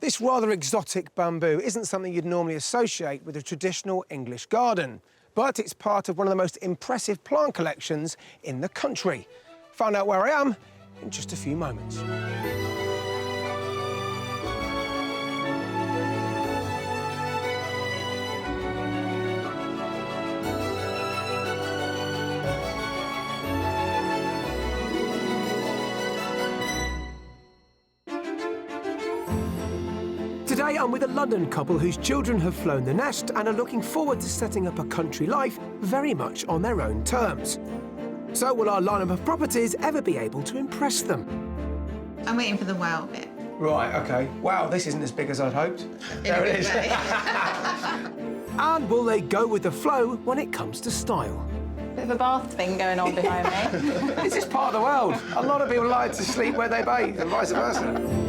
This rather exotic bamboo isn't something you'd normally associate with a traditional English garden, but it's part of one of the most impressive plant collections in the country. Find out where I am in just a few moments. Today I'm with a London couple whose children have flown the nest and are looking forward to setting up a country life very much on their own terms. So will our lineup of properties ever be able to impress them? I'm waiting for the wow bit. Right, OK. Wow, this isn't as big as I'd hoped. There it is. And will they go with the flow when it comes to style? Bit of a bath thing going on behind me. This is part of the world. A lot of people like to sleep where they bathe and vice versa.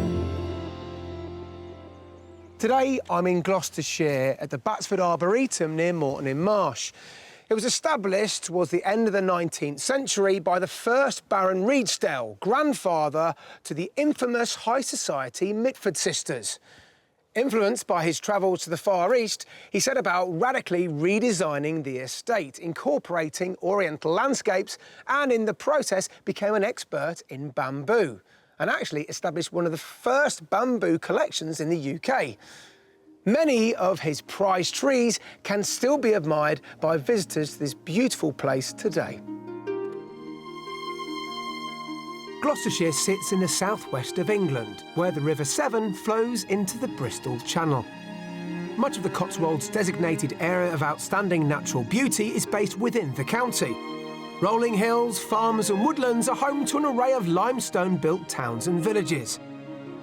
Today, I'm in Gloucestershire at the Batsford Arboretum near Morton-in-Marsh. It was established towards the end of the 19th century by the first Baron Redesdale, grandfather to the infamous high society Mitford sisters. Influenced by his travels to the Far East, he set about radically redesigning the estate, incorporating Oriental landscapes, and in the process became an expert in bamboo, and actually established one of the first bamboo collections in the UK. Many of his prized trees can still be admired by visitors to this beautiful place today. Gloucestershire sits in the southwest of England, where the River Severn flows into the Bristol Channel. Much of the Cotswolds' designated area of outstanding natural beauty is based within the county. Rolling hills, farms and woodlands are home to an array of limestone-built towns and villages.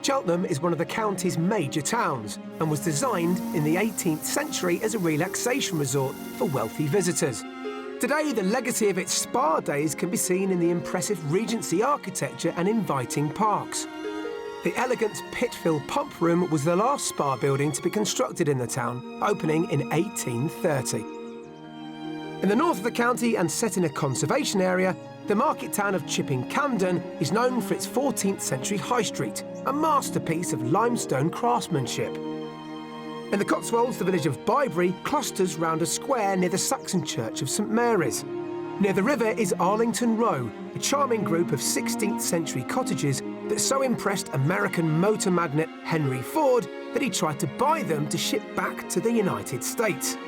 Cheltenham is one of the county's major towns and was designed in the 18th century as a relaxation resort for wealthy visitors. Today, the legacy of its spa days can be seen in the impressive Regency architecture and inviting parks. The elegant Pitfield Pump Room was the last spa building to be constructed in the town, opening in 1830. In the north of the county and set in a conservation area, the market town of Chipping Campden is known for its 14th century high street, a masterpiece of limestone craftsmanship. In the Cotswolds, the village of Bybury clusters round a square near the Saxon Church of St Mary's. Near the river is Arlington Row, a charming group of 16th century cottages that so impressed American motor magnate Henry Ford that he tried to buy them to ship back to the United States.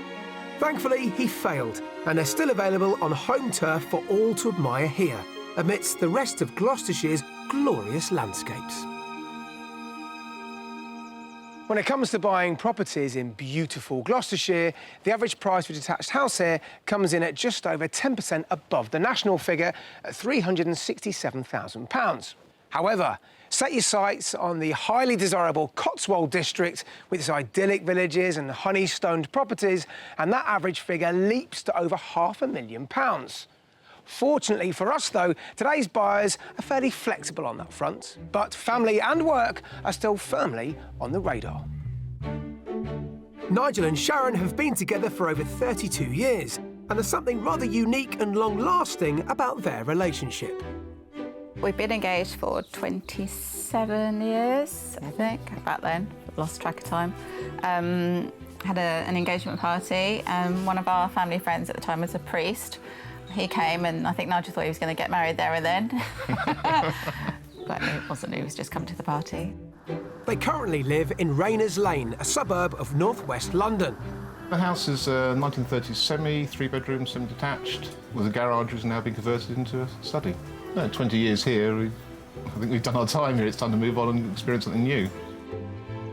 Thankfully, he failed, and they're still available on home turf for all to admire here, amidst the rest of Gloucestershire's glorious landscapes. When it comes to buying properties in beautiful Gloucestershire, the average price for a detached house here comes in at just over 10% above the national figure at £367,000. However, set your sights on the highly desirable Cotswold district with its idyllic villages and honey-stoned properties, and that average figure leaps to over £500,000. Fortunately for us, though, today's buyers are fairly flexible on that front, but family and work are still firmly on the radar. Nigel and Sharon have been together for over 32 years, and there's something rather unique and long-lasting about their relationship. We've been engaged for 27 years, I think, about then. Lost track of time. Had an engagement party, and one of our family friends at the time was a priest. He came, and I think Nigel thought he was going to get married there and then. But it wasn't, he was just coming to the party. They currently live in Rayners Lane, a suburb of northwest London. The house is a 1930s semi, 3-bedroom, semi-detached, with a garage which has now been converted into a study. 20 years here, I think we've done our time here. It's time to move on and experience something new.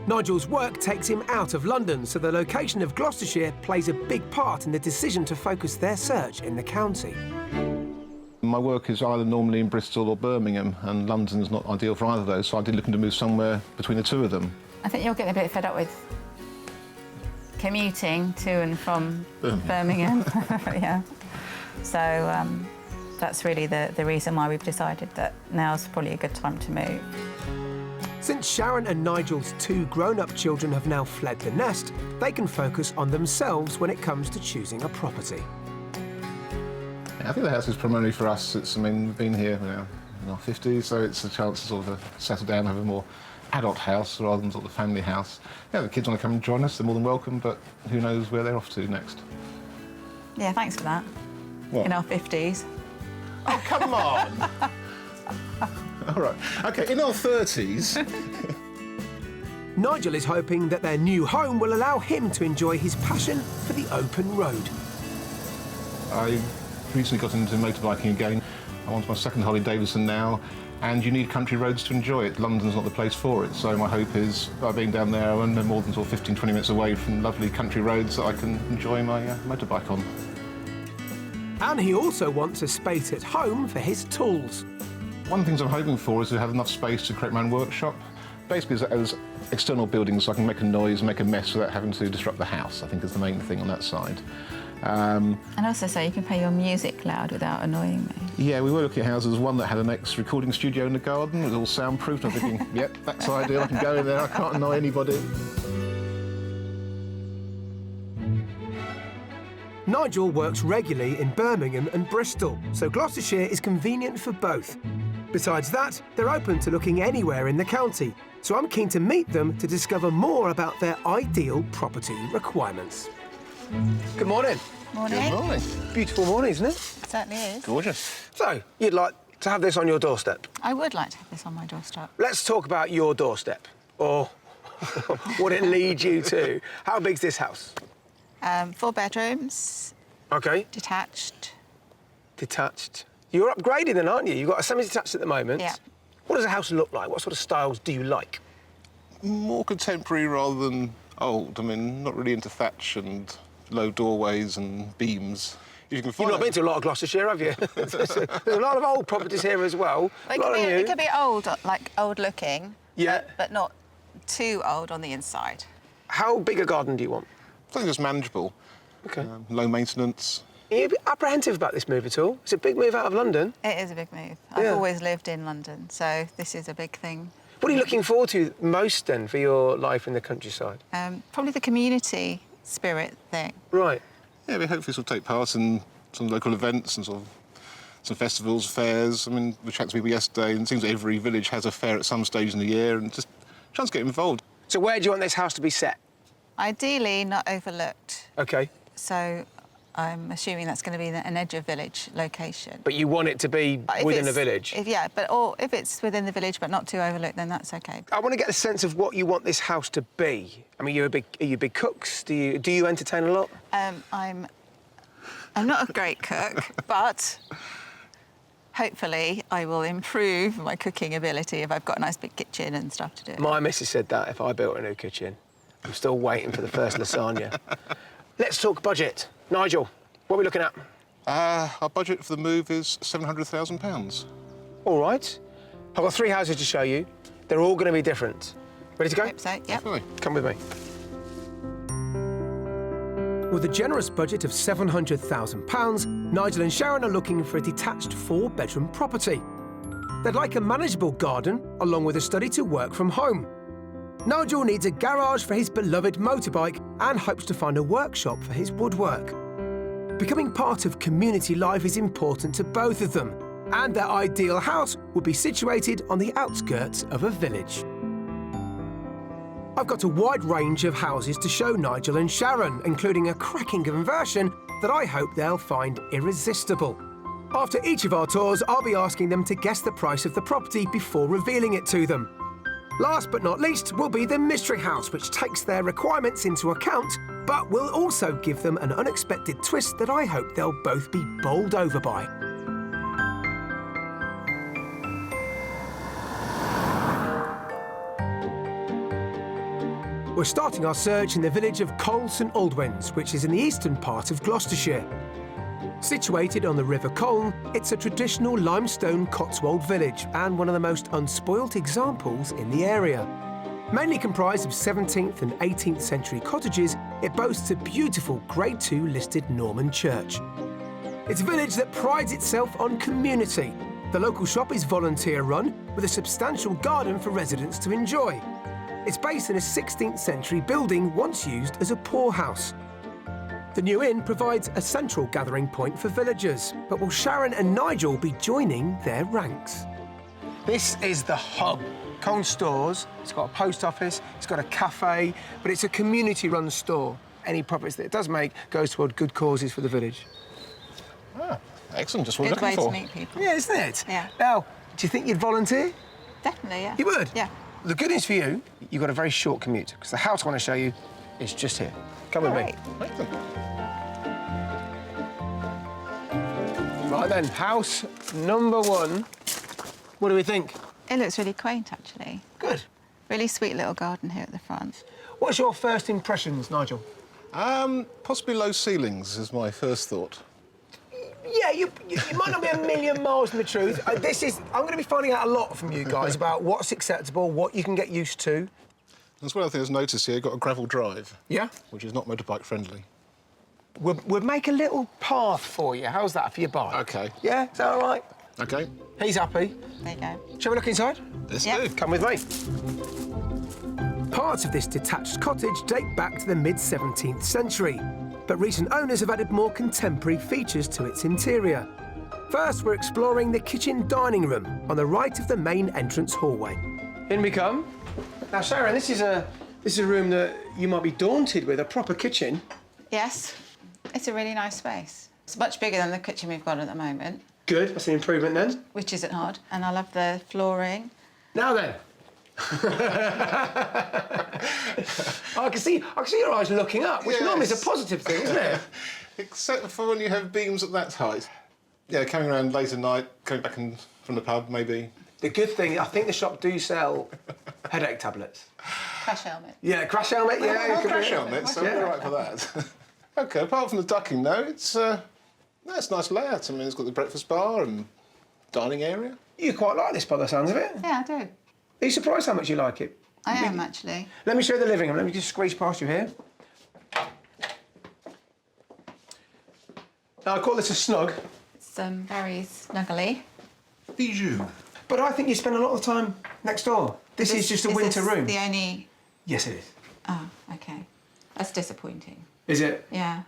Nigel's work takes him out of London, so the location of Gloucestershire plays a big part in the decision to focus their search in the county. My work is either normally in Bristol or Birmingham, and London's not ideal for either of those, so I did looking to move somewhere between the two of them. I think you're getting a bit fed up with commuting to and from Birmingham. Yeah. So that's really the reason why we've decided that now's probably a good time to move. Since Sharon and Nigel's 2 grown-up children have now fled the nest, they can focus on themselves when it comes to choosing a property. I think the house is primarily for us. We've been here in our 50s, so it's a chance to sort of settle down, have a more adult house rather than sort of family house. Yeah, the kids want to come and join us, they're more than welcome, but who knows where they're off to next. Yeah, thanks for that. What? In our 50s. Oh, come on! All right. OK, in our 30s... Nigel is hoping that their new home will allow him to enjoy his passion for the open road. I recently got into motorbiking again. I'm on to my second Harley Davidson now, and you need country roads to enjoy it. London's not the place for it, so my hope is by being down there, I'm no more than sort of 15, 20 minutes away from lovely country roads that I can enjoy my motorbike on. And he also wants a space at home for his tools. One of the things I'm hoping for is to have enough space to create my own workshop. Basically, as external buildings, so I can make a noise, make a mess without having to disrupt the house, I think is the main thing on that side. And also so you can play your music loud without annoying me. Yeah, we were looking at houses, one that had an ex-recording studio in the garden, it was all soundproofed. I'm thinking, yep, that's ideal, I can go in there, I can't annoy anybody. Nigel works regularly in Birmingham and Bristol, so Gloucestershire is convenient for both. Besides that, they're open to looking anywhere in the county, so I'm keen to meet them to discover more about their ideal property requirements. Good morning. Morning. Good morning. Beautiful morning, isn't it? It certainly is. Gorgeous. So, you'd like to have this on your doorstep? I would like to have this on my doorstep. Let's talk about your doorstep, or what it leads you to. How big's this house? 4 bedrooms, OK. detached. Detached. You're upgrading then, aren't you? You've got a semi-detached at the moment. Yeah. What does a house look like? What sort of styles do you like? More contemporary rather than old. I mean, not really into thatch and low doorways and beams. If you can find You've not been to a lot of Gloucestershire, have you? There's a lot of old properties here as well. It could be old, like old looking. Yeah. But not too old on the inside. How big a garden do you want? Something that's manageable. OK. Low maintenance. Are you a bit apprehensive about this move at all? It's a big move out of London. It is a big move. Yeah. I've always lived in London, so this is a big thing. What are you looking forward to most, then, for your life in the countryside? Probably the community spirit thing. Right. Yeah, we hopefully sort of take part in some local events and sort of some festivals, fairs. I mean, we chatted to people yesterday, and it seems that every village has a fair at some stage in the year, and just a chance to get involved. So where do you want this house to be set? Ideally, not overlooked. OK. So I'm assuming that's going to be an edge of village location. But you want it to be within the village? Or if it's within the village but not too overlooked, then that's OK. I want to get a sense of what you want this house to be. I mean, are you big cooks? Do you entertain a lot? I'm not a great cook, but hopefully I will improve my cooking ability if I've got a nice big kitchen and stuff to do. My missus said that if I built a new kitchen. I'm still waiting for the first lasagna. Let's talk budget. Nigel, what are we looking at? Our budget for the move is £700,000. All right. I've got 3 houses to show you. They're all going to be different. Ready to go? Hope so, yeah. Definitely. Come with me. With a generous budget of £700,000, Nigel and Sharon are looking for a detached 4-bedroom property. They'd like a manageable garden, along with a study to work from home. Nigel needs a garage for his beloved motorbike and hopes to find a workshop for his woodwork. Becoming part of community life is important to both of them, and their ideal house would be situated on the outskirts of a village. I've got a wide range of houses to show Nigel and Sharon, including a cracking conversion that I hope they'll find irresistible. After each of our tours, I'll be asking them to guess the price of the property before revealing it to them. Last but not least will be the mystery house, which takes their requirements into account, but will also give them an unexpected twist that I hope they'll both be bowled over by. We're starting our search in the village of Cole St Aldwins, which is in the eastern part of Gloucestershire. Situated on the River Colne, it's a traditional limestone Cotswold village and one of the most unspoilt examples in the area. Mainly comprised of 17th and 18th century cottages, it boasts a beautiful Grade II listed Norman church. It's a village that prides itself on community. The local shop is volunteer-run, with a substantial garden for residents to enjoy. It's based in a 16th century building once used as a poorhouse. The new inn provides a central gathering point for villagers, but will Sharon and Nigel be joining their ranks? This is the hub Coles stores, it's got a post office, it's got a cafe, but it's a community-run store. Any profits that it does make goes toward good causes for the village. Ah, excellent, just what we're Good way looking to for. meet people. Yeah, isn't it? Yeah. Now, do you think you'd volunteer? Definitely, yeah. You would? Yeah. The good news for you, you've got a very short commute, because the house I want to show you is just here. Come with Great. me. Excellent. Right then, house number 1. What do we think? It looks really quaint, actually. Good. Really sweet little garden here at the front. What's your first impressions, Nigel? Possibly low ceilings is my first thought. Yeah, you might not be a million miles from the truth. I'm going to be finding out a lot from you guys about what's acceptable, what you can get used to. That's one of the things I noticed here. You've got a gravel drive. Yeah? Which is not motorbike friendly. We'll make a little path for you. How's that for your bike? OK. Yeah? Is that all right? OK. He's happy. There you go. Shall we look inside? Let's Yeah. do. Come with me. Parts of this detached cottage date back to the mid-17th century, but recent owners have added more contemporary features to its interior. First, we're exploring the kitchen dining room on the right of the main entrance hallway. In we come. Now, Sharon, this is a room that you might be daunted with, a proper kitchen. Yes, it's a really nice space. It's much bigger than the kitchen we've got at the moment, Good, that's an improvement then. which isn't hard. And I love the flooring. Now then. I can see your eyes looking up, which normally is a positive thing, isn't it? Except for when you have beams at that height. Yeah, coming around late at night, coming back from the pub, maybe. The good thing, I think the shop do sell headache tablets. Crash helmet. Yeah, crash helmet, yeah. Oh, you could crash be- helmet, so Yeah. we're all right for that. OK, apart from the ducking, though, it's a nice layout. I mean, it's got the breakfast bar and dining area. You quite like this by the sounds of it. Yeah, I do. Are you surprised how much you like it? I am, actually. Let me show you the living room. Let me just squeeze past you here. Now, I call this a snug, It's very snuggly. Bijou. but I think you spend a lot of time next door. This is just a winter this room. The only... Yes, it is. Oh, OK. That's disappointing. Is it? Yeah.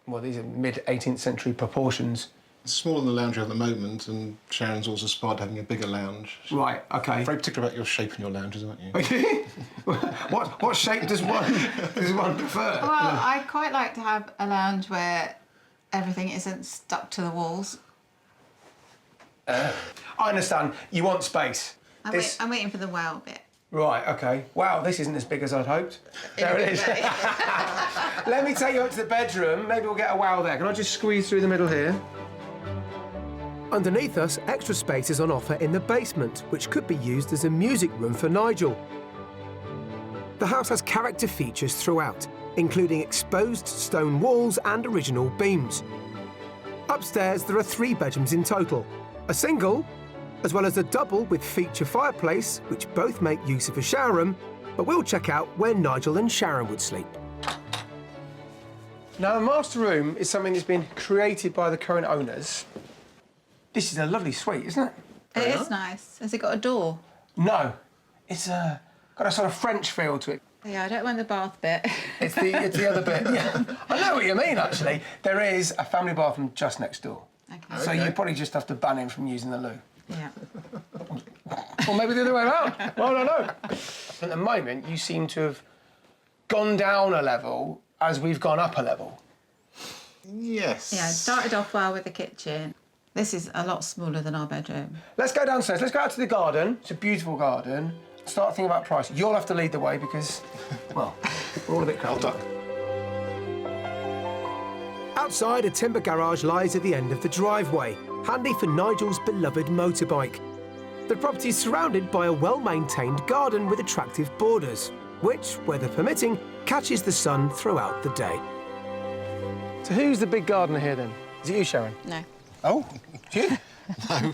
Well, these are mid-18th century proportions. It's smaller than the lounge at the moment, and Sharon's also aspired to having a bigger lounge. Right, OK. Very particular about your shape in your lounges, aren't you? what shape does one prefer? Well, I quite like to have a lounge where everything isn't stuck to the walls. I understand. You want space. I'm waiting for the wow bit. Right, OK. Wow, this isn't as big as I'd hoped. There it is. Let me take you up to the bedroom. Maybe we'll get a wow there. Can I just squeeze through the middle here? Underneath us, extra space is on offer in the basement, which could be used as a music room for Nigel. The house has character features throughout, including exposed stone walls and original beams. Upstairs, there are 3 bedrooms in total. A single, as well as a double with feature fireplace, which both make use of a shower room, but we'll check out where Nigel and Sharon would sleep. Now, the master room is something that's been created by the current owners. This is a lovely suite, isn't it? It is nice. Has it got a door? No, it's got a sort of French feel to it. Yeah, I don't mind the bath bit. It's the other bit. Yeah. I know what you mean, actually. There is a family bathroom just next door. Okay. So you probably just have to ban him from using the loo. Yeah. Or maybe the other way around. Well, I don't know. At the moment, you seem to have gone down a level as we've gone up a level. Yes. Yeah, it started off well with the kitchen. This is a lot smaller than our bedroom. Let's go downstairs. Let's go out to the garden. It's a beautiful garden. Start thinking about price. You'll have to lead the way because, well, we're all a bit crowded up. Outside, a timber garage lies at the end of the driveway, handy for Nigel's beloved motorbike. The property is surrounded by a well-maintained garden with attractive borders, which, weather permitting, catches the sun throughout the day. So who's the big gardener here, then? Is it you, Sharon? No. Oh, you? No.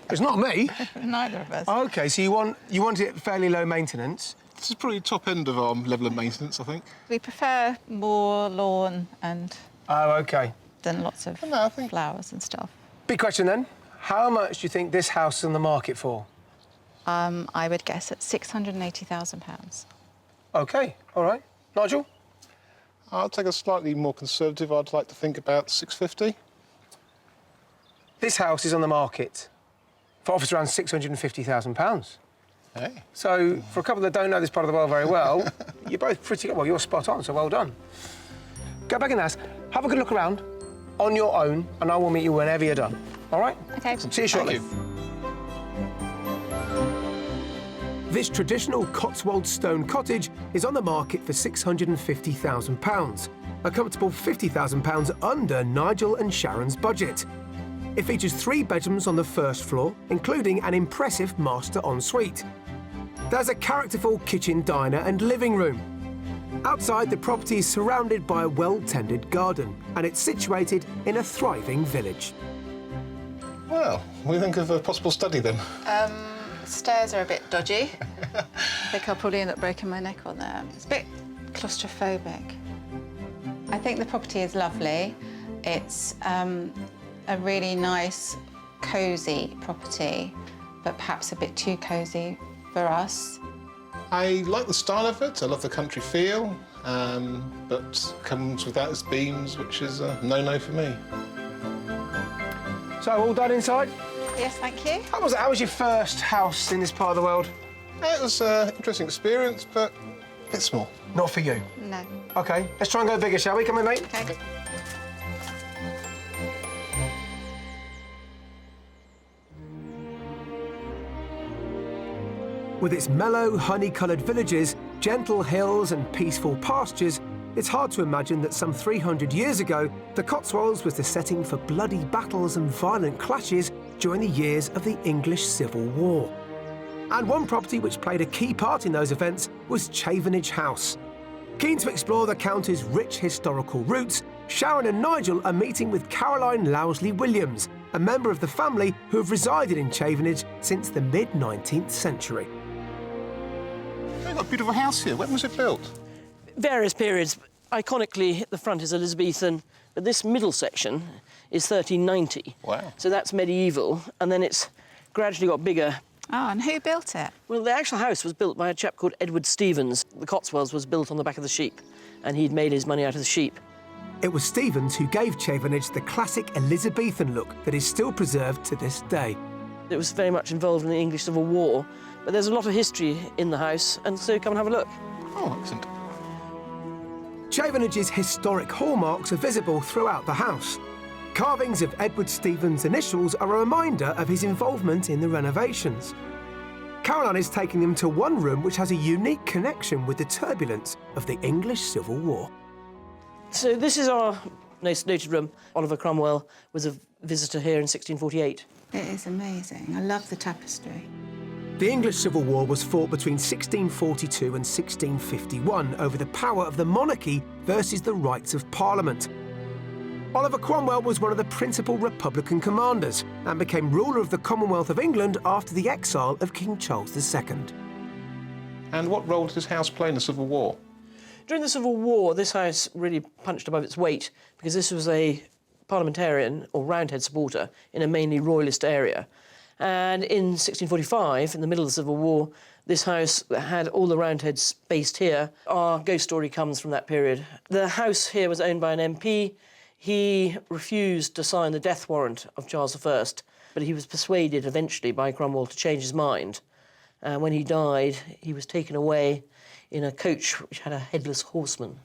It's not me. Neither of us. OK, so you want it fairly low maintenance. This is probably top end of our level of maintenance, I think. We prefer more lawn and Oh, OK. than lots of No, I think- flowers and stuff. Big question, then. How much do you think this house is on the market for? I would guess at £680,000. OK, all right. Nigel? I'll take a slightly more conservative. I'd like to think about 650. This house is on the market for offers around £650,000. Hey. So, for a couple that don't know this part of the world very well, you're both pretty good. Well, you're spot on, so well done. Go back in the house, have a good look around on your own, and I will meet you whenever you're done. All right? Okay. See you shortly. Thank you. This traditional Cotswold stone cottage is on the market for £650,000, a comfortable £50,000 under Nigel and Sharon's budget. It features 3 bedrooms on the first floor, including an impressive master ensuite. There's a characterful kitchen, diner and living room. Outside, the property is surrounded by a well-tended garden, and it's situated in a thriving village. Well, what do you think of a possible study then? Stairs are a bit dodgy. I think I'll probably end up breaking my neck on them. It's a bit claustrophobic. I think the property is lovely. It's a really nice, cosy property, but perhaps a bit too cosy for us. I like the style of it. I love the country feel, but comes with that as beams, which is a no-no for me. So, all done inside? Yes, thank you. How was your first house in this part of the world? It was an interesting experience, but a bit small. Not for you. No. OK, let's try and go bigger, shall we? Come in, mate. Okay. With its mellow, honey-coloured villages, gentle hills and peaceful pastures, it's hard to imagine that some 300 years ago, the Cotswolds was the setting for bloody battles and violent clashes during the years of the English Civil War. And one property which played a key part in those events was Chavenage House. Keen to explore the county's rich historical roots, Sharon and Nigel are meeting with Caroline Lowsley Williams, a member of the family who have resided in Chavenage since the mid-19th century. We've got a beautiful house here. When was it built? Various periods. Iconically, the front is Elizabethan, but this middle section is 1390. Wow. So that's medieval, and then it's gradually got bigger. Oh, and who built it? Well, the actual house was built by a chap called Edward Stevens. The Cotswolds was built on the back of the sheep, and he'd made his money out of the sheep. It was Stevens who gave Chavenage the classic Elizabethan look that is still preserved to this day. It was very much involved in the English Civil War, but there's a lot of history in the house, and so come and have a look. Oh, excellent. Chavenage's historic hallmarks are visible throughout the house. Carvings of Edward Stevens' initials are a reminder of his involvement in the renovations. Caroline is taking them to one room which has a unique connection with the turbulence of the English Civil War. So this is our noted room. Oliver Cromwell was a visitor here in 1648. It is amazing. I love the tapestry. The English Civil War was fought between 1642 and 1651 over the power of the monarchy versus the rights of Parliament. Oliver Cromwell was one of the principal Republican commanders and became ruler of the Commonwealth of England after the exile of King Charles II. And what role did this house play in the Civil War? During the Civil War, this house really punched above its weight because this was a parliamentarian or Roundhead supporter in a mainly royalist area. And in 1645, in the middle of the Civil War, this house had all the Roundheads based here. Our ghost story comes from that period. The house here was owned by an MP. He refused to sign the death warrant of Charles I, but he was persuaded eventually by Cromwell to change his mind. And when he died, he was taken away in a coach which had a headless horseman.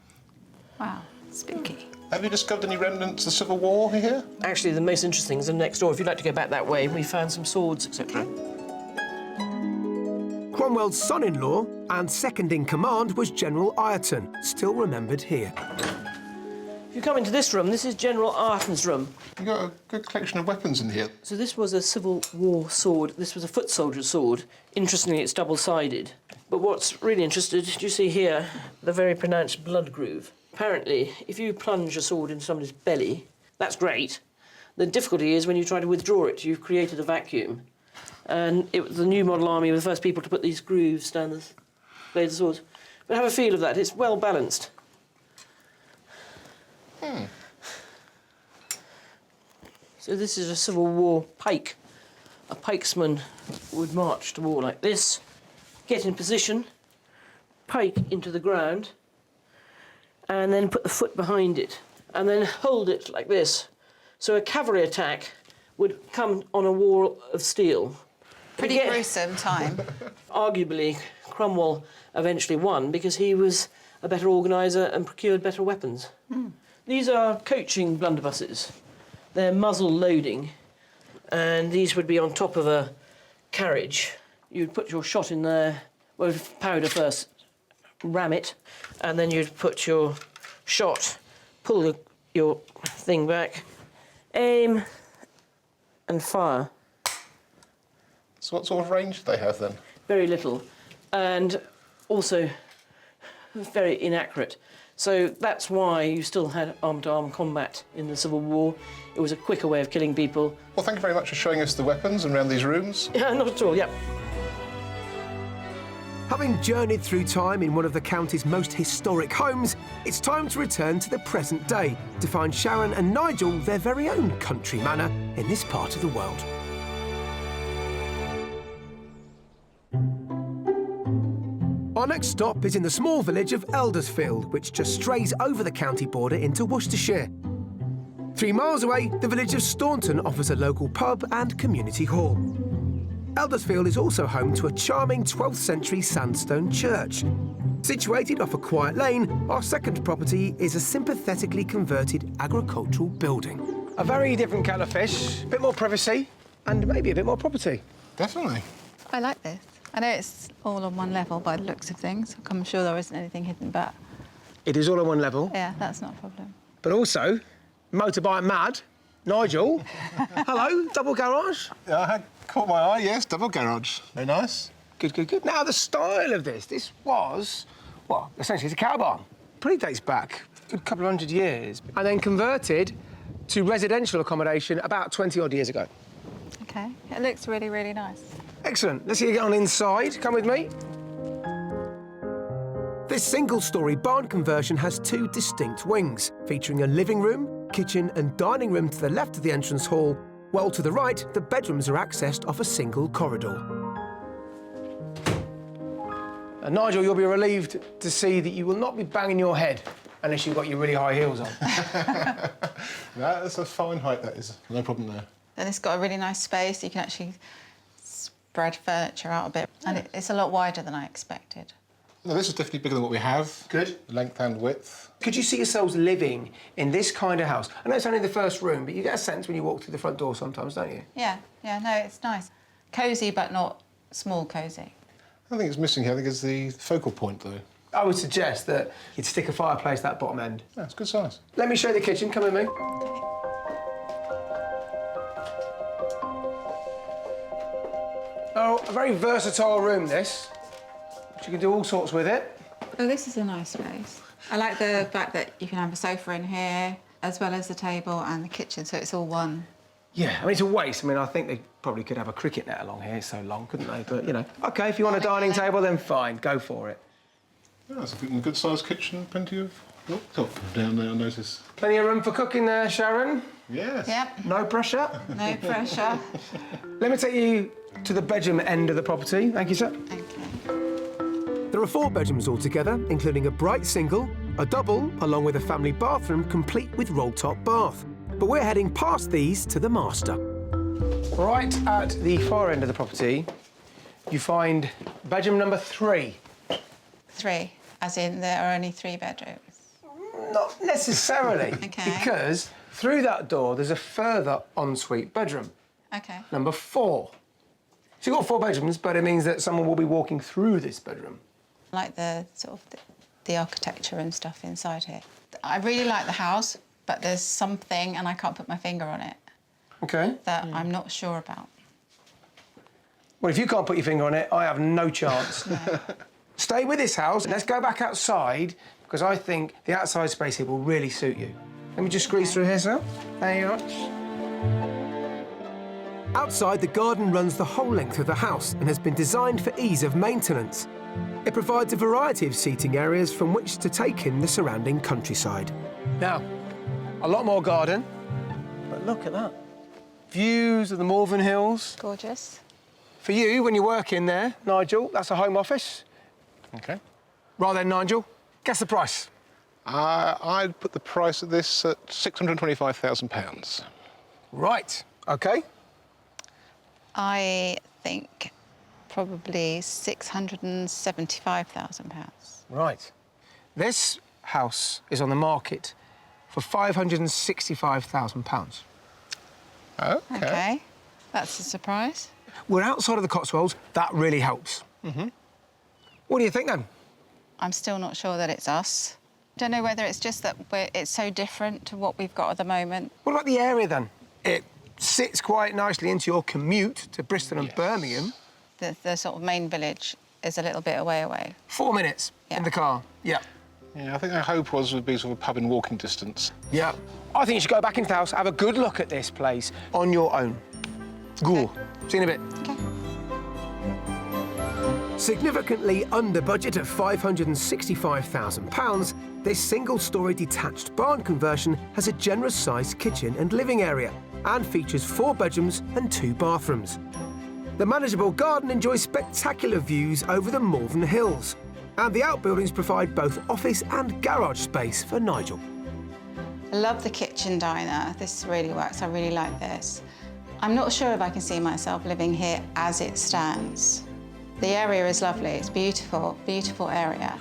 Wow, spooky. Have you discovered any remnants of the Civil War here? Actually, the most interesting is the next door. If you'd like to go back that way, we found some swords, etc. Cromwell's son-in-law and second-in-command was General Ireton, still remembered here. If you come into this room, this is General Ireton's room. You've got a good collection of weapons in here. So this was a Civil War sword. This was a foot soldier's sword. Interestingly, it's double-sided. But what's really interesting, do you see here the very pronounced blood groove? Apparently, if you plunge a sword into somebody's belly, that's great. The difficulty is when you try to withdraw it, you've created a vacuum. And it was the New Model Army were the first people to put these grooves down the blades of swords. But have a feel of that, it's well balanced. So this is a Civil War pike. A pikesman would march to war like this, get in position, pike into the ground, and then put the foot behind it, and then hold it like this. So a cavalry attack would come on a wall of steel, Pretty Yeah. gruesome time. Arguably, Cromwell eventually won because he was a better organiser and procured better weapons. These are coaching blunderbusses. They're muzzle loading, and these would be on top of a carriage. You'd put your shot in there, well, with powder first, ram it, and then you'd put your shot, pull your thing back, aim, and fire. So what sort of range do they have then? Very little, and also very inaccurate. So that's why you still had arm-to-arm combat in the Civil War. It was a quicker way of killing people. Well, thank you very much for showing us the weapons and around these rooms. Yeah, not at all, yeah. Having journeyed through time in one of the county's most historic homes, it's time to return to the present day to find Sharon and Nigel their very own country manor in this part of the world. Our next stop is in the small village of Eldersfield, which just strays over the county border into Worcestershire. 3 miles away, the village of Staunton offers a local pub and community hall. Eldersfield is also home to a charming 12th century sandstone church. Situated off a quiet lane, our second property is a sympathetically converted agricultural building. A very different kettle of fish, a bit more privacy, and maybe a bit more property. Definitely. I like this. I know it's all on one level by the looks of things. I'm sure there isn't anything hidden, but It is all on one level, yeah, that's not a problem. but also motorbike mad. Nigel, hello, double garage. Yeah, I had caught my eye, yes, double garage. Very nice. Good, good, good. Now, the style of this was, well, essentially it's a cow barn. Predates back a good couple of 100 years, and then converted to residential accommodation about 20-odd years ago. Okay, it looks really, really nice. Excellent. Let's see you get on inside. Come with me. This single-storey barn conversion has 2 distinct wings, featuring a living room, kitchen and dining room to the left of the entrance hall, while to the right, the bedrooms are accessed off a single corridor. And Nigel, you'll be relieved to see that you will not be banging your head unless you've got your really high heels on. That's a fine height, that is. No problem there. And it's got a really nice space. You can actually spread furniture out a bit. And it's a lot wider than I expected. No, this is definitely bigger than what we have. Good. Length and width. Could you see yourselves living in this kind of house? I know it's only the first room, but you get a sense when you walk through the front door sometimes, don't you? Yeah, no, it's nice. Cosy, but not small cosy. I think it's missing here. I think it's the focal point, though. I would suggest that you'd stick a fireplace that bottom end. Yeah, it's good size. Let me show you the kitchen. Come with me. Oh, a very versatile room, this. You can do all sorts with it. Oh, this is a nice space. I like the fact that you can have a sofa in here, as well as the table and the kitchen, so it's all one. Yeah, I mean, it's a waste. I mean, I think they probably could have a cricket net along here. It's so long, couldn't they? But, you know, OK, if you want a dining table, then fine, go for it. Yeah, it's a good-sized kitchen. Plenty of worktop down there, I notice. Plenty of room for cooking there, Sharon. Yes. Yep, No pressure. no pressure. Let me take you to the bedroom end of the property. Thank you, sir. Okay. There are 4 bedrooms altogether, including a bright single, a double, along with a family bathroom complete with roll-top bath. But we're heading past these to the master. Right at the far end of the property, you find bedroom number 3. 3, as in there are only 3 bedrooms. Not necessarily, Okay. because through that door there's a further ensuite bedroom, Okay. number 4. So you've got 4 bedrooms, but it means that someone will be walking through this bedroom. I like the sort of the architecture and stuff inside here. I really like the house, but there's something, and I can't put my finger on it, OK. that I'm not sure about. Well, if you can't put your finger on it, I have no chance. Stay with this house, and let's go back outside, because I think the outside space here will really suit you. Let me just squeeze through here, sir. Thank you very much. Outside, the garden runs the whole length of the house and has been designed for ease of maintenance. It provides a variety of seating areas from which to take in the surrounding countryside. Now, a lot more garden, but look at that. Views of the Malvern Hills. Gorgeous. For you, when you work in there, Nigel, that's a home office. OK. Right then, Nigel, guess the price. I'd put the price of this at £625,000. Right, OK. I think probably £675,000. Right. This house is on the market for £565,000. Okay, that's a surprise. We're outside of the Cotswolds. That really helps. What do you think, then? I'm still not sure that it's us. Don't know whether it's just that it's so different to what we've got at the moment. What about the area, then? It sits quite nicely into your commute to Bristol and Birmingham. The sort of main village is a little bit away. 4 minutes in the car. Yeah. Yeah, I think our hope would be sort of a pub in walking distance. Yeah. I think you should go back into the house, have a good look at this place on your own. Go. Okay. See you in a bit. Okay. Significantly under budget at £565,000, this single-storey detached barn conversion has a generous-sized kitchen and living area and features 4 bedrooms and 2 bathrooms. The manageable garden enjoys spectacular views over the Malvern Hills, and the outbuildings provide both office and garage space for Nigel. I love the kitchen diner. This really works. I really like this. I'm not sure if I can see myself living here as it stands. The area is lovely. It's beautiful, beautiful area.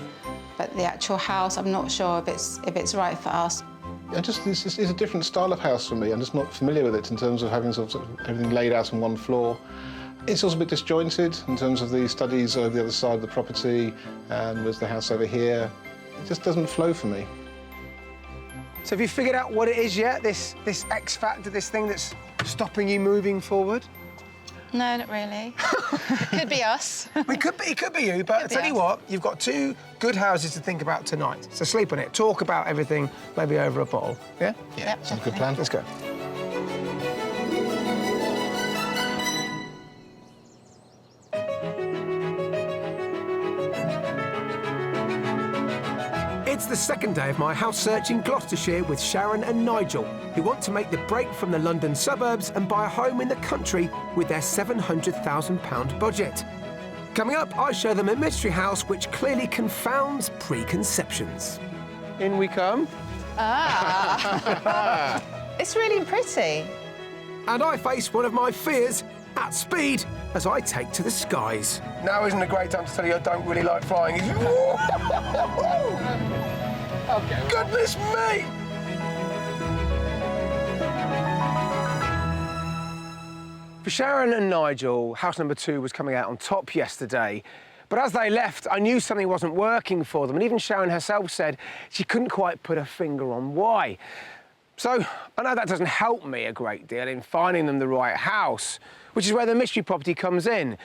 But the actual house, I'm not sure if it's right for us. This is a different style of house for me. I'm just not familiar with it in terms of having sort of everything laid out on one floor. It's also a bit disjointed in terms of the studies over the other side of the property, and there's the house over here. It just doesn't flow for me. So have you figured out what it is yet, this X factor, this thing that's stopping you moving forward? No, not really. Could be us. It could be you, but I tell you what, you've got 2 good houses to think about tonight. So sleep on it, talk about everything, maybe over a bottle, yeah? Yeah, sounds a good plan. Let's go. It's the second day of my house search in Gloucestershire with Sharon and Nigel, who want to make the break from the London suburbs and buy a home in the country with their £700,000 budget. Coming up, I show them a mystery house which clearly confounds preconceptions. In we come. Ah. It's really pretty. And I face one of my fears at speed as I take to the skies. Now isn't a great time to tell you I don't really like flying. Okay. Goodness me! For Sharon and Nigel, house number 2 was coming out on top yesterday. But as they left, I knew something wasn't working for them. And even Sharon herself said she couldn't quite put her finger on why. So I know that doesn't help me a great deal in finding them the right house, which is where the mystery property comes in.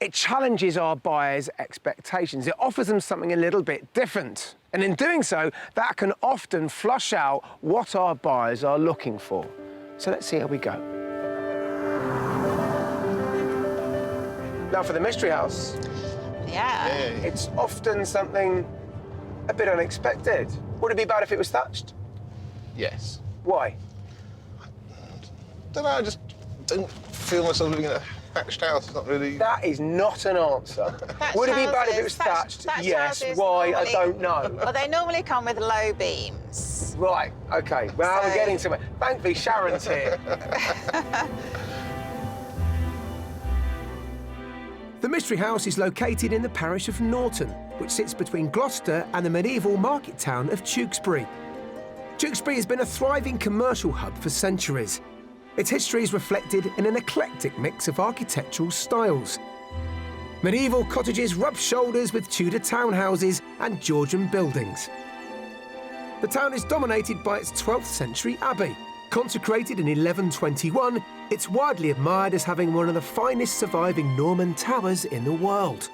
It challenges our buyers' expectations. It offers them something a little bit different. And in doing so, that can often flush out what our buyers are looking for. So let's see how we go. Now for the mystery house. Yeah. It's often something a bit unexpected. Would it be bad if it was thatched? Yes. Why? Don't know, I just don't feel myself living in a thatched house. It's not really... That is not an answer. Would it be bad if it was thatched? Yes. Why? I don't know. Well, they normally come with low beams. Right, OK. Well, we're getting somewhere. Thankfully, Sharon's here. The mystery house is located in the parish of Norton, which sits between Gloucester and the medieval market town of Tewkesbury. Tewkesbury has been a thriving commercial hub for centuries. Its history is reflected in an eclectic mix of architectural styles. Medieval cottages rub shoulders with Tudor townhouses and Georgian buildings. The town is dominated by its 12th century abbey. Consecrated in 1121, it's widely admired as having one of the finest surviving Norman towers in the world.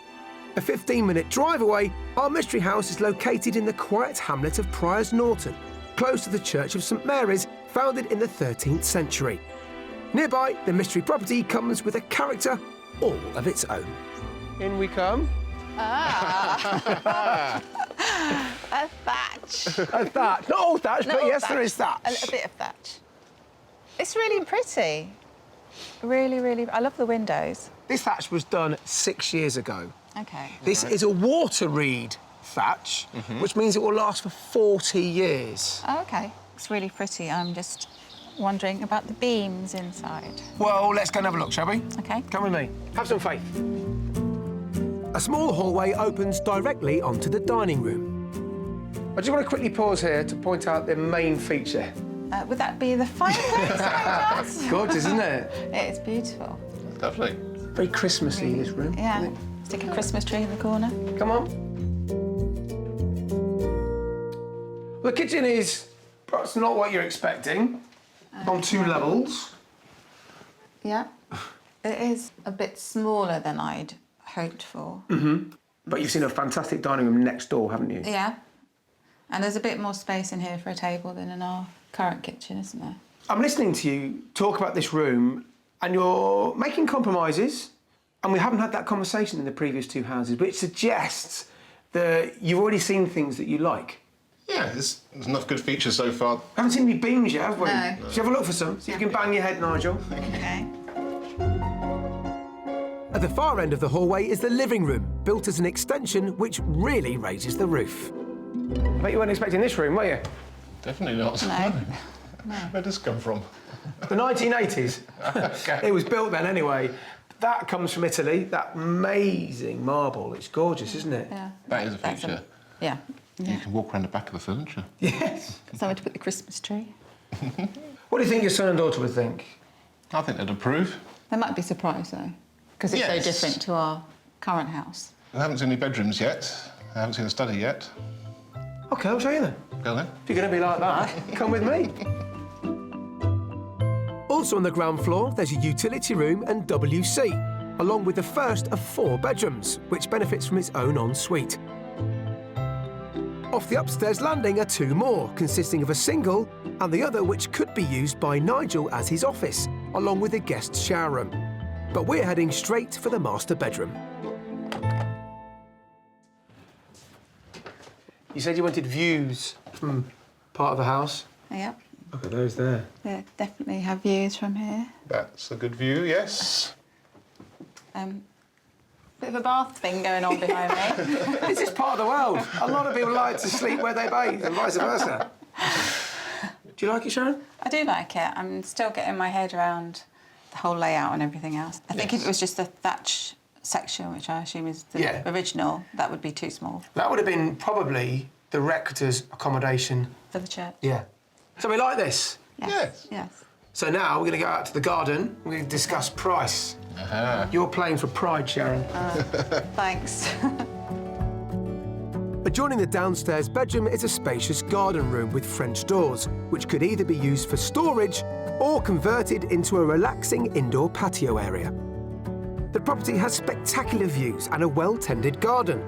A 15-minute drive away, our mystery house is located in the quiet hamlet of Priors Norton, close to the Church of St Mary's, founded in the 13th century. Nearby, the mystery property comes with a character all of its own. In we come. Ah. A thatch. A thatch. Not all thatch, but yes, there is thatch. A bit of thatch. It's really pretty. Really, really. I love the windows. This thatch was done 6 years ago. OK. This is a water reed thatch, which means it will last for 40 years. Oh, OK. It's really pretty. I'm just wondering about the beams inside. Well, let's go and have a look, shall we? Okay. Come with me. Have some faith. A small hallway opens directly onto the dining room. I just want to quickly pause here to point out the main feature. Would that be the fireplace? Gorgeous, isn't it? It's beautiful. Lovely. Very Christmassy, this room. Yeah. Stick a Christmas tree in the corner. Come on. The kitchen is perhaps not what you're expecting. On 2 levels. Yeah. It is a bit smaller than I'd hoped for. But you've seen a fantastic dining room next door, haven't you? Yeah. And there's a bit more space in here for a table than in our current kitchen, isn't there? I'm listening to you talk about this room and you're making compromises, and we haven't had that conversation in the previous 2 houses, which suggests that you've already seen things that you like. Yeah, there's enough good features so far. Haven't seen any beams yet, have we? No. Should you have a look for some? See if you can bang your head, Nigel. Okay. At the far end of the hallway is the living room, built as an extension which really raises the roof. I bet you weren't expecting this room, were you? Definitely not. No. Where does this come from? The 1980s. It was built then anyway. That comes from Italy, that amazing marble. It's gorgeous, isn't it? Yeah. That is a feature. Yeah. You can walk around the back of the furniture. Yes. Somewhere to put the Christmas tree. What do you think your son and daughter would think? I think they'd approve. They might be surprised though, because it's Yes. so different to our current house. I haven't seen any bedrooms yet. I haven't seen a study yet. OK, I'll show you then. Go then. If you're going to be like that, come with me. Also on the ground floor, there's a utility room and WC, along with the first of 4 bedrooms, which benefits from its own ensuite. Off the upstairs landing are 2 more, consisting of a single and the other which could be used by Nigel as his office, along with a guest shower room. But we're heading straight for the master bedroom. You said you wanted views from part of the house. Yeah. Look at those there. They definitely have views from here. That's a good view, yes. Bit of a bath thing going on behind me. This is part of the world. A lot of people like to sleep where they bathe and vice versa. Do you like it, Sharon? I do like it. I'm still getting my head around the whole layout and everything else. I think if it was just the thatch section, which I assume is the original, that would be too small. That would have been probably the rector's accommodation. For the church. Yeah. So we like this. Yes. Yes. So now we're going to go out to the garden. We're going to discuss price. You're playing for pride, Sharon. Thanks. Adjoining the downstairs bedroom is a spacious garden room with French doors, which could either be used for storage or converted into a relaxing indoor patio area. The property has spectacular views and a well-tended garden.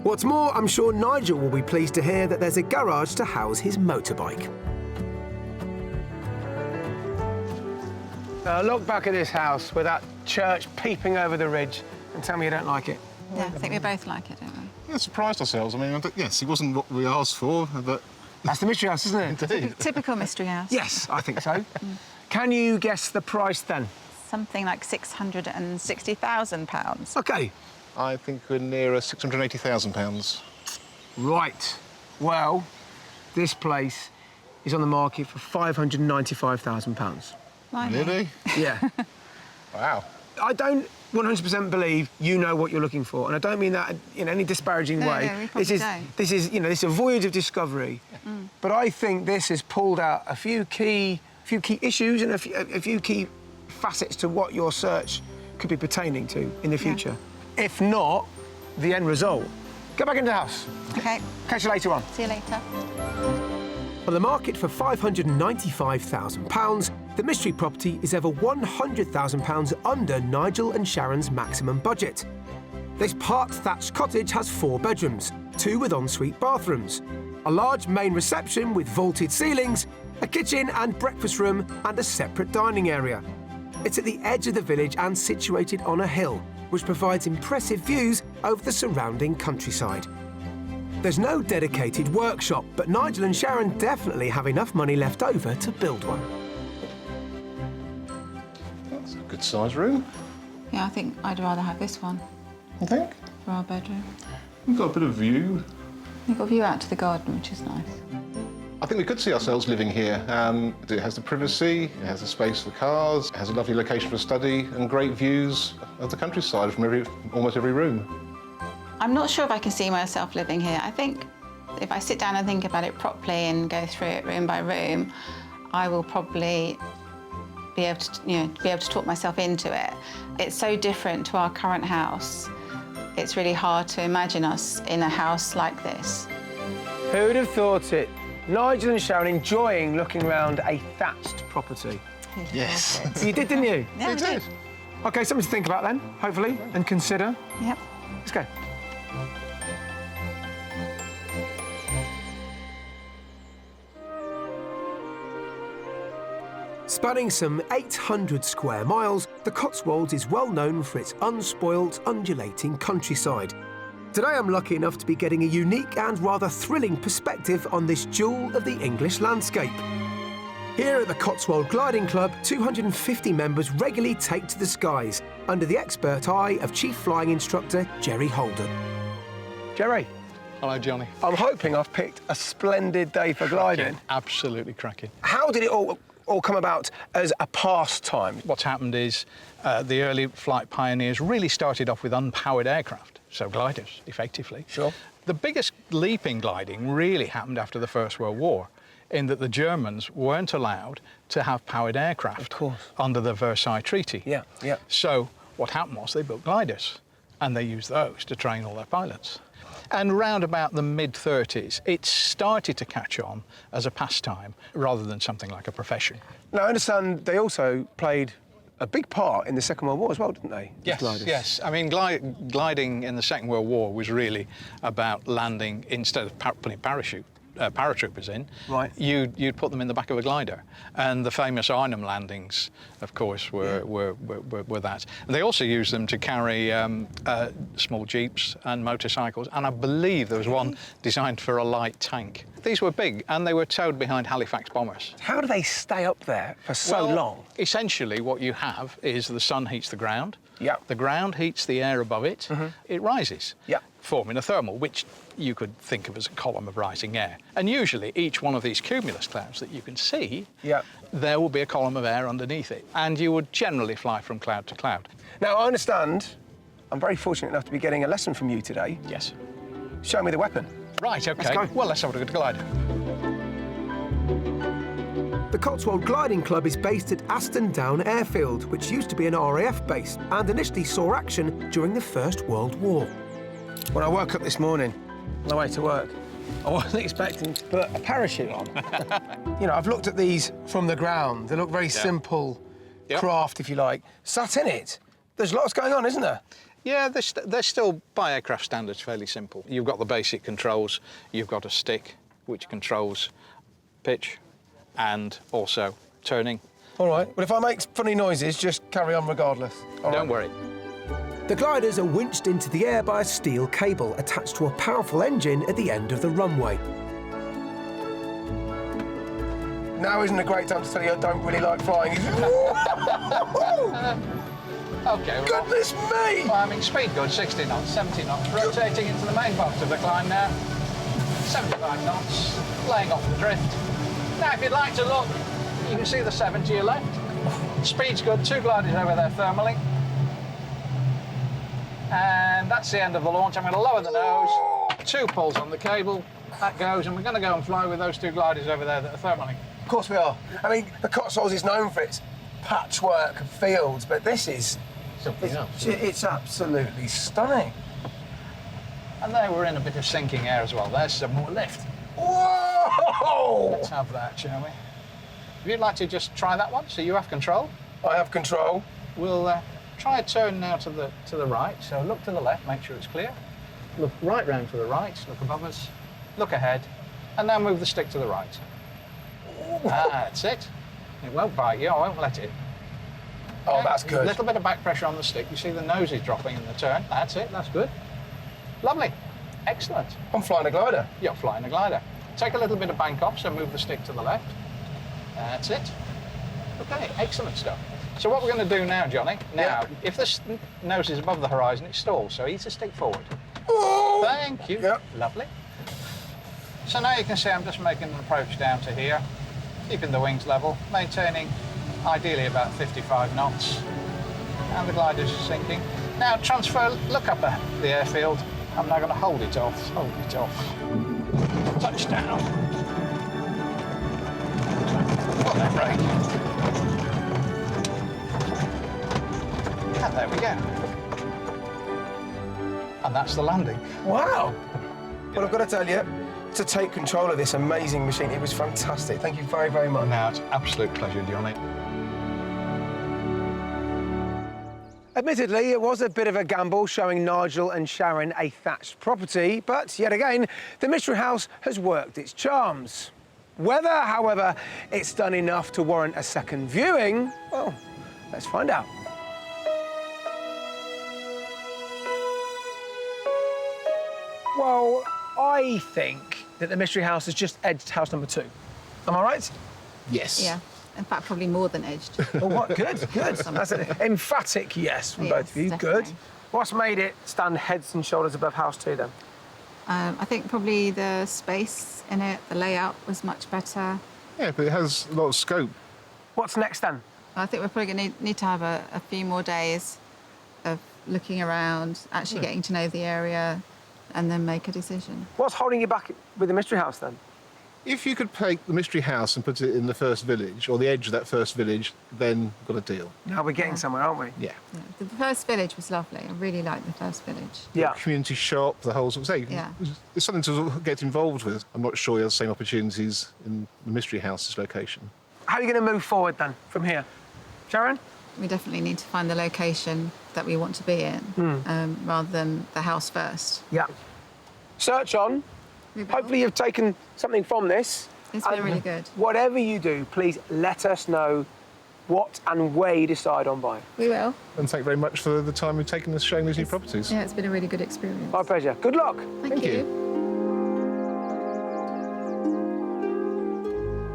What's more, I'm sure Nigel will be pleased to hear that there's a garage to house his motorbike. Look back at this house with that church peeping over the ridge and tell me you don't like it. Yeah, I think we both like it, don't we? Yeah, surprised ourselves. I mean, yes, it wasn't what we asked for, but... That's the mystery house, isn't it? Indeed. Typical mystery house. Yes, I think so. Can you guess the price then? Something like £660,000. OK. I think we're nearer £680,000. Right. Well, this place is on the market for £595,000. Really? Yeah. Wow. I don't 100% believe you know what you're looking for, and I don't mean that in any disparaging way. No, we probably don't. This is this is a voyage of discovery. But I think this has pulled out a few key issues and a few key facets to what your search could be pertaining to in the future. If not, the end result. Go back into the house. OK, Catch you later on. see you later. On the market for £595,000, the mystery property is over £100,000 under Nigel and Sharon's maximum budget. This part-thatched cottage has 4 bedrooms, 2 with ensuite bathrooms, a large main reception with vaulted ceilings, a kitchen and breakfast room, and a separate dining area. It's at the edge of the village and situated on a hill, which provides impressive views over the surrounding countryside. There's no dedicated workshop, but Nigel and Sharon definitely have enough money left over to build one. That's a good-sized room, Yeah, I think I'd rather have this one I think. for our bedroom. We've got a bit of view. We've got a view out to the garden, which is nice. I think we could see ourselves living here. It has the privacy, it has the space for cars, it has a lovely location for study and great views of the countryside from almost every room. I'm not sure if I can see myself living here. I think if I sit down and think about it properly and go through it room by room, I will probably be able to talk myself into it. It's so different to our current house. It's really hard to imagine us in a house like this. Who'd have thought it? Nigel and Sharon enjoying looking around a thatched property. Yes. You did, didn't you? Yeah, we did. OK, something to think about then, hopefully, and consider. Yep. Let's go. Spanning some 800 square miles, the Cotswolds is well known for its unspoilt, undulating countryside. Today I'm lucky enough to be getting a unique and rather thrilling perspective on this jewel of the English landscape. Here at the Cotswold Gliding Club, 250 members regularly take to the skies under the expert eye of Chief Flying Instructor Jerry Holden. Jerry. Hello, Johnny. I'm hoping I've picked a splendid day for gliding. Absolutely cracking. How did it all come about as a pastime? What's happened is the early flight pioneers really started off with unpowered aircraft, so gliders, effectively. Sure. The biggest leap in gliding really happened after the First World War, in that the Germans weren't allowed to have powered aircraft Of course. under the Versailles Treaty. Yeah, yeah. So what happened was they built gliders, and they used those to train all their pilots. And round about the mid-30s, it started to catch on as a pastime rather than something like a profession. Now, I understand they also played a big part in the Second World War as well, didn't they? the Yes, gliders? yes. I mean, gliding in the Second World War was really about landing, instead of putting paratroopers in, Right. you'd put them in the back of a glider. And the famous Arnhem landings, of course, were that. And they also used them to carry small jeeps and motorcycles, and I believe there was one designed for a light tank. These were big, and they were towed behind Halifax bombers. How do they stay up there for so Well, long? Essentially, what you have is the sun heats the ground. Yeah. The ground heats the air above it. It rises. Yeah. Forming a thermal, which you could think of as a column of rising air. And usually, each one of these cumulus clouds that you can see, Yeah. there will be a column of air underneath it. And you would generally fly from cloud to cloud. Now, I understand I'm very fortunate enough to be getting a lesson from you today. Yes. Show me the weapon. Right, OK. go. Well, let's have a look at the glider. The Cotswold Gliding Club is based at Aston Down Airfield, which used to be an RAF base and initially saw action during the First World War. When I woke up this morning on the way to work, I wasn't expecting to put a parachute on. You know, I've looked at these from the ground. They look very simple craft, if you like. Sat in it, there's lots going on, isn't there? Yeah, they're still, by aircraft standards, fairly simple. You've got the basic controls. You've got a stick, which controls pitch and also turning. All right. Well, if I make funny noises, just carry on regardless. All Don't right. worry. The gliders are winched into the air by a steel cable attached to a powerful engine at the end of the runway. Now isn't a great time to tell you I don't really like flying. OK. Well, Goodness me! well, I mean, speed good, 60 knots, 70 knots. Rotating into the main part of the climb now. 75 knots, laying off the drift. Now, if you'd like to look, you can see the 7 to your left. Speed's good, 2 gliders over there thermally. And that's the end of the launch. I'm going to lower the nose, 2 pulls on the cable, that goes, and we're going to go and fly with those 2 gliders over there that are thermally. Of course we are. I mean, the Cotswolds is known for its patchwork of fields, but this is... Something else. It's absolutely stunning. And there we're in a bit of sinking air as well. There's some more lift. Whoa! Let's have that, shall we? If you'd like to just try that one, so you have control. I have control. We'll try a turn now to the right. So look to the left, make sure it's clear. Look right round to the right, look above us, look ahead, and now move the stick to the right. That's it. It won't bite you, I won't let it. Oh, that's good. A little bit of back pressure on the stick. You see the nose is dropping in the turn. That's it, that's good. Lovely. Excellent. I'm flying a glider. You're flying a glider. Take a little bit of bank off, so move the stick to the left. That's it. OK, excellent stuff. So what we're going to do now, Johnny, if the nose is above the horizon, it stalls, so ease the stick forward. Oh! Thank you. Yep. Lovely. So now you can see I'm just making an approach down to here, keeping the wings level, maintaining ideally about 55 knots, and the glider's sinking. Now transfer, look up at the airfield. I'm now going to hold it off, Touchdown. Put that brake. And there we go. And that's the landing. Wow. Well, I've got to tell you, to take control of this amazing machine, it was fantastic. Thank you very, very much. Now it's an absolute pleasure, Johnny. Admittedly, it was a bit of a gamble showing Nigel and Sharon a thatched property, but yet again, the Mystery House has worked its charms. Whether, however, it's done enough to warrant a second viewing, well, let's find out. Well, I think that the Mystery House has just edged house number 2. Am I right? Yes. Yeah. In fact, probably more than edged. Oh, what? Good, good. That's an emphatic yes from both of you. Definitely. Good. What's made it stand heads and shoulders above house 2 then? I think probably the space in it, the layout was much better. Yeah, but it has a lot of scope. What's next then? I think we're probably going to need to have a few more days of looking around, actually getting to know the area, and then make a decision. What's holding you back with the Mystery House then? If you could take the Mystery House and put it in the first village, or the edge of that first village, then got a deal. Now we're getting somewhere, aren't we? Yeah. Yeah. The first village was lovely. I really liked the first village. Yeah. Community shop, the whole sort of thing. Yeah. It's something to get involved with. I'm not sure you have the same opportunities in the Mystery House's location. How are you going to move forward then from here? Sharon? We definitely need to find the location that we want to be in, rather than the house first. Yeah. Search on. We will. Hopefully you've taken something from this. It's been And really good. Whatever you do, please let us know what and where you decide on buying. We will. And thank you very much for the time we've taken us showing these new properties. Yeah, it's been a really good experience. My pleasure. Good luck. Thank you.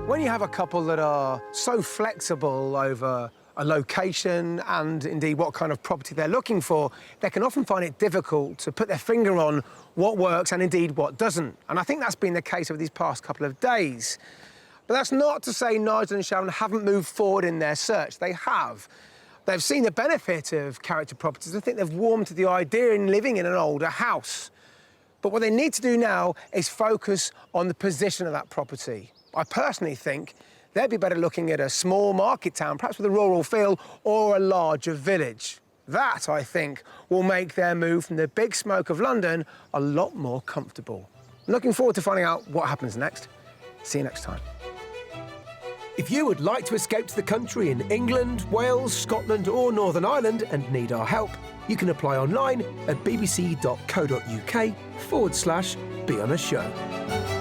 When you have a couple that are so flexible over a location and indeed what kind of property they're looking for, they can often find it difficult to put their finger on what works and indeed what doesn't. And I think that's been the case over these past couple of days. But that's not to say Nigel and Sharon haven't moved forward in their search. They have. They've seen the benefit of character properties. I think they've warmed to the idea in living in an older house. But what they need to do now is focus on the position of that property. I personally think they'd be better looking at a small market town, perhaps with a rural feel, or a larger village. That, I think, will make their move from the big smoke of London a lot more comfortable. Looking forward to finding out what happens next. See you next time. If you would like to escape to the country in England, Wales, Scotland or Northern Ireland and need our help, you can apply online at bbc.co.uk/be on a show.